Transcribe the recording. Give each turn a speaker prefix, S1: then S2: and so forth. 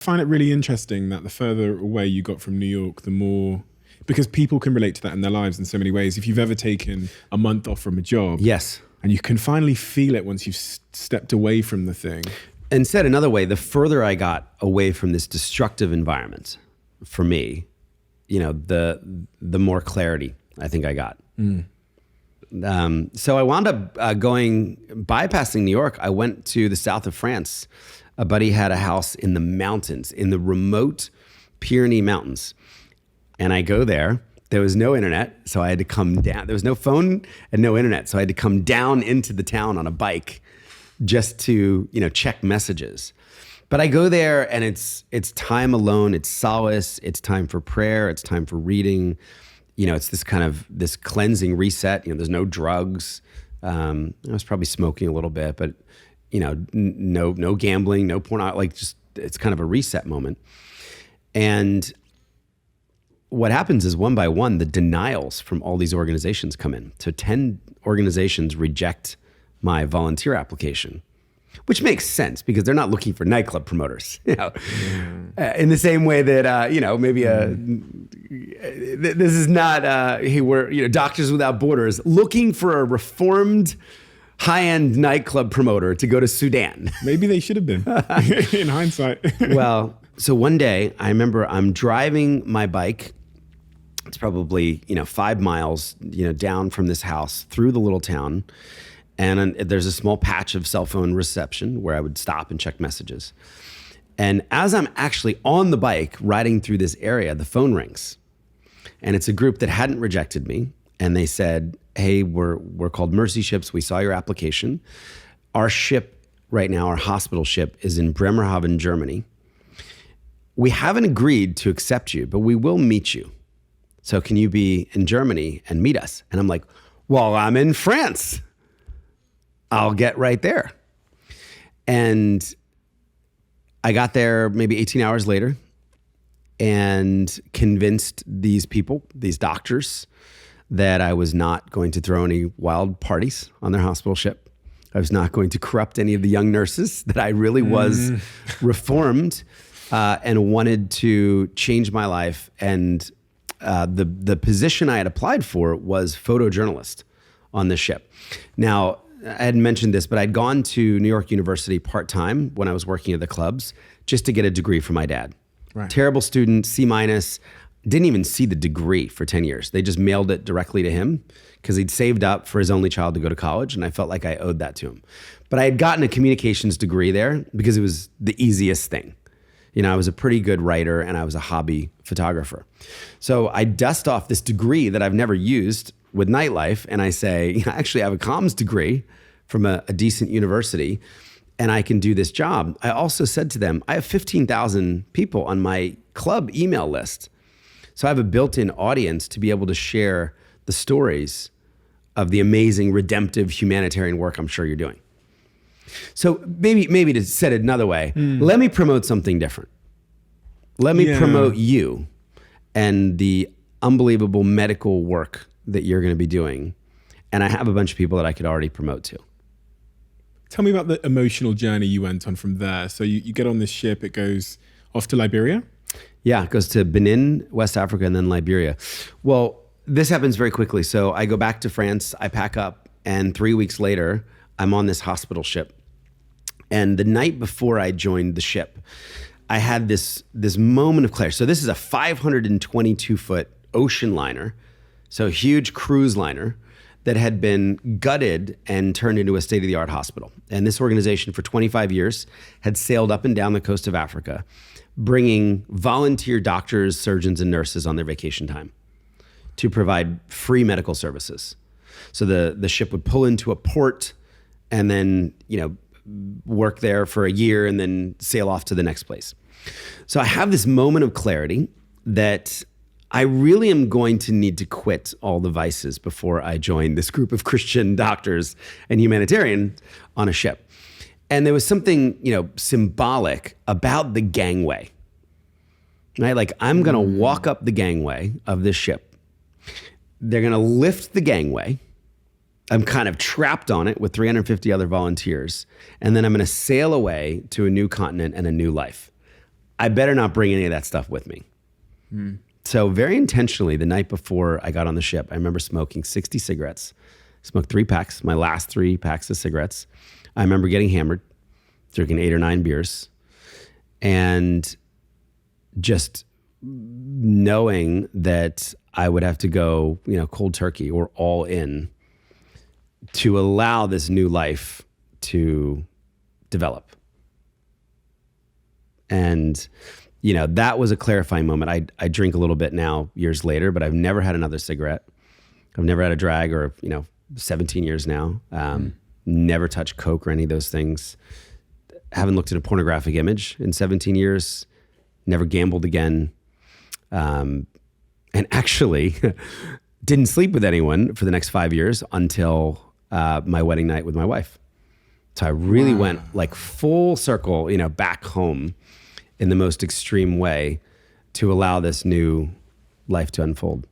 S1: find it really interesting that the further away you got from New York, the more, because people can relate to that in their lives in so many ways. If you've ever taken a month off from a job,
S2: Yes.
S1: and you can finally feel it once you've stepped away from the thing.
S2: And said another way, the further I got away from this destructive environment, for me, the more clarity I think I got. So I wound up bypassing New York. I went to the south of France. A buddy had a house in the mountains, in the remote Pyrenees Mountains. And I go there. There was no internet, so I had to come down. There was no phone and no internet, so I had to come down into the town on a bike just to, check messages. But I go there and it's time alone, it's solace, it's time for prayer, it's time for reading. It's this cleansing reset. There's no drugs. I was probably smoking a little bit, but no gambling, no porn. It's kind of a reset moment. And what happens is one by one, the denials from all these organizations come in. So 10 organizations reject my volunteer application, which makes sense because they're not looking for nightclub promoters, in the same way that, maybe this is not, we're, Doctors Without Borders looking for a reformed high-end nightclub promoter to go to Sudan.
S1: Maybe they should have been, in hindsight.
S2: Well, so one day I remember I'm driving my bike. It's probably, 5 miles, down from this house through the little town. And there's a small patch of cell phone reception where I would stop and check messages. And as I'm actually on the bike riding through this area, the phone rings. And it's a group that hadn't rejected me. And they said, hey, we're called Mercy Ships. We saw your application. Our ship right now, our hospital ship, is in Bremerhaven, Germany. We haven't agreed to accept you, but we will meet you. So can you be in Germany and meet us? And I'm like, well, I'm in France. I'll get right there. And I got there maybe 18 hours later and convinced these people, these doctors, that I was not going to throw any wild parties on their hospital ship. I was not going to corrupt any of the young nurses, that I really was reformed and wanted to change my life. And the position I had applied for was photojournalist on the ship. Now, I hadn't mentioned this, but I'd gone to New York University part-time when I was working at the clubs just to get a degree from my dad.
S1: Right.
S2: Terrible student, C-. Didn't even see the degree for 10 years. They just mailed it directly to him because he'd saved up for his only child to go to college, and I felt like I owed that to him. But I had gotten a communications degree there because it was the easiest thing. I was a pretty good writer and I was a hobby photographer. So I dust off this degree that I've never used with nightlife, and I say, actually, I have a comms degree from a decent university, and I can do this job. I also said to them, I have 15,000 people on my club email list. So I have a built-in audience to be able to share the stories of the amazing, redemptive, humanitarian work I'm sure you're doing. So maybe to set it another way, let me promote something different. Let me promote you and the unbelievable medical work that you're going to be doing. And I have a bunch of people that I could already promote to.
S1: Tell me about the emotional journey you went on from there. So you get on this ship, it goes off to Liberia?
S2: Yeah, it goes to Benin, West Africa, and then Liberia. Well, this happens very quickly. So I go back to France, I pack up, and 3 weeks later, I'm on this hospital ship. And the night before I joined the ship, I had this moment of clarity. So this is a 522-foot ocean liner, so a huge cruise liner that had been gutted and turned into a state-of-the-art hospital. And this organization for 25 years had sailed up and down the coast of Africa, bringing volunteer doctors, surgeons, and nurses on their vacation time to provide free medical services. So the ship would pull into a port and then, work there for a year and then sail off to the next place. So I have this moment of clarity that I really am going to need to quit all the vices before I join this group of Christian doctors and humanitarians on a ship. And there was something, symbolic about the gangway, right? Like I'm going to walk up the gangway of this ship. They're going to lift the gangway. I'm kind of trapped on it with 350 other volunteers. And then I'm going to sail away to a new continent and a new life. I better not bring any of that stuff with me. So very intentionally, the night before I got on the ship, I remember smoking 60 cigarettes, smoked 3 packs, my last 3 packs of cigarettes. I remember getting hammered, drinking 8 or 9 beers, and just knowing that I would have to go, cold turkey or all in to allow this new life to develop. And, that was a clarifying moment. I drink a little bit now years later, but I've never had another cigarette. I've never had a drag or, 17 years now. Never touched Coke or any of those things. Haven't looked at a pornographic image in 17 years. Never gambled again. And actually didn't sleep with anyone for the next 5 years until my wedding night with my wife. So I really went like full circle, back home in the most extreme way to allow this new life to unfold.